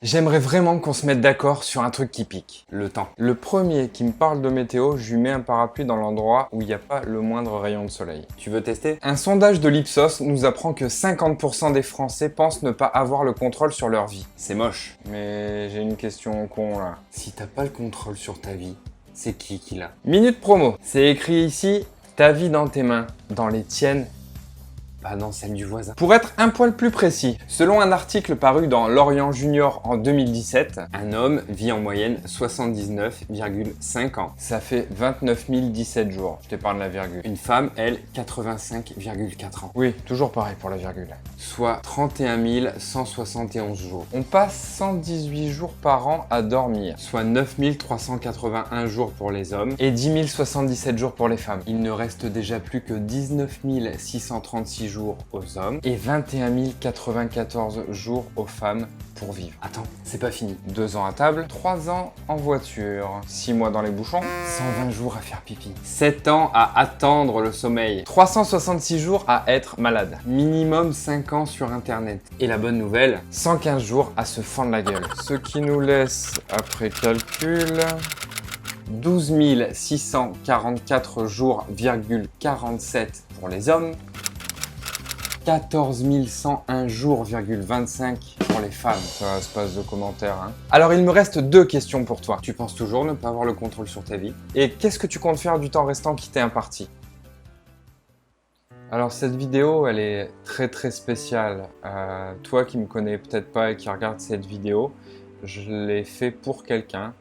J'aimerais vraiment qu'on se mette d'accord sur un truc qui pique, le temps. Le premier qui me parle de météo, je lui mets un parapluie dans l'endroit où il n'y a pas le moindre rayon de soleil. Tu veux tester? Un sondage de l'Ipsos nous apprend que 50% des Français pensent ne pas avoir le contrôle sur leur vie. C'est moche. Mais j'ai une question con là. Si t'as pas le contrôle sur ta vie, c'est qui l'a? Minute promo. C'est écrit ici, ta vie dans tes mains, dans les tiennes, pas dans celle du voisin. Pour être un poil plus précis, selon un article paru dans L'Orient Junior en 2017, un homme vit en moyenne 79,5 ans. Ça fait 29 017 jours. Je t'épargne la virgule. Une femme, elle, 85,4 ans. Oui, toujours pareil pour la virgule. Soit 31 171 jours. On passe 118 jours par an à dormir, soit 9 381 jours pour les hommes et 10 077 jours pour les femmes. Il ne reste déjà plus que 19 636 jours aux hommes et 21 094 jours aux femmes pour vivre. Attends, c'est pas fini. 2 ans à table, 3 ans en voiture, 6 mois dans les bouchons, 120 jours à faire pipi, 7 ans à attendre le sommeil, 366 jours à être malade, minimum 5 ans sur internet. Et la bonne nouvelle, 115 jours à se fendre la gueule. Ce qui nous laisse, après calcul, 12 644 jours,47 pour les hommes, 14 101 jours,25 pour les femmes. Ça se passe de commentaires, hein. Alors, il me reste 2 questions pour toi. Tu penses toujours ne pas avoir le contrôle sur ta vie? Et qu'est-ce que tu comptes faire du temps restant qui t'est imparti? Alors, cette vidéo, elle est très spéciale. Toi qui me connais peut-être pas et qui regarde cette vidéo, je l'ai fait pour quelqu'un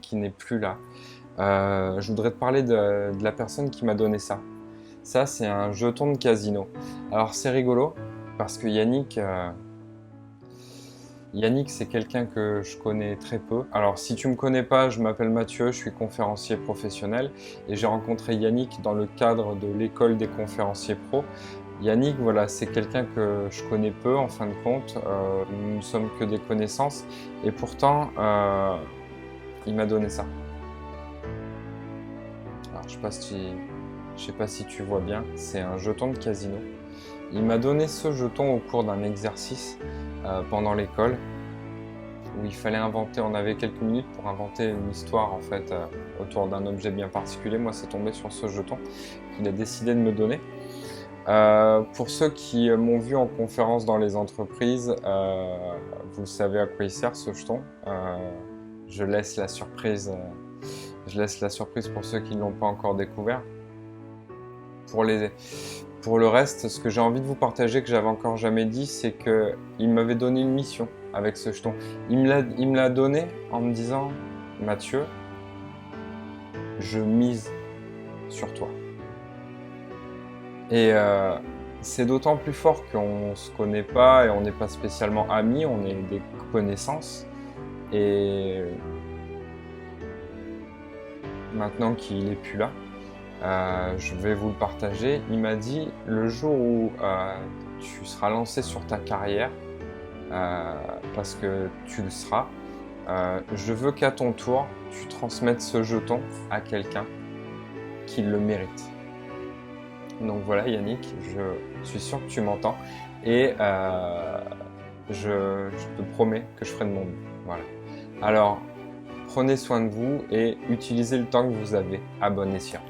qui n'est plus là. Je voudrais te parler de la personne qui m'a donné ça. Ça, c'est un jeton de casino. Alors, c'est rigolo parce que Yannick, c'est quelqu'un que je connais très peu. Alors, si tu me connais pas, je m'appelle Mathieu, je suis conférencier professionnel et j'ai rencontré Yannick dans le cadre de l'école des conférenciers pro. Yannick, voilà, c'est quelqu'un que je connais peu en fin de compte. Nous ne sommes que des connaissances et pourtant, il m'a donné ça. Alors, je sais pas si tu vois bien, c'est un jeton de casino. Il m'a donné ce jeton au cours d'un exercice pendant l'école où il fallait inventer, on avait quelques minutes pour inventer une histoire en fait autour d'un objet bien particulier. Moi, c'est tombé sur ce jeton qu'il a décidé de me donner. Pour ceux qui m'ont vu en conférence dans les entreprises, vous savez à quoi il sert ce jeton. Je laisse la surprise pour ceux qui ne l'ont pas encore découvert. Pour le reste, ce que j'ai envie de vous partager, que j'avais encore jamais dit, c'est qu'il m'avait donné une mission avec ce jeton. Il me l'a donné en me disant « Mathieu, je mise sur toi ». Et c'est d'autant plus fort qu'on ne se connaît pas et on n'est pas spécialement amis, on est des connaissances. Et maintenant qu'il n'est plus là, je vais vous le partager. Il m'a dit, le jour où tu seras lancé sur ta carrière, parce que tu le seras, je veux qu'à ton tour, tu transmettes ce jeton à quelqu'un qui le mérite. Donc voilà Yannick, je suis sûr que tu m'entends et je te promets que je ferai de mon mieux. Voilà. Alors, prenez soin de vous et utilisez le temps que vous avez à bon escient.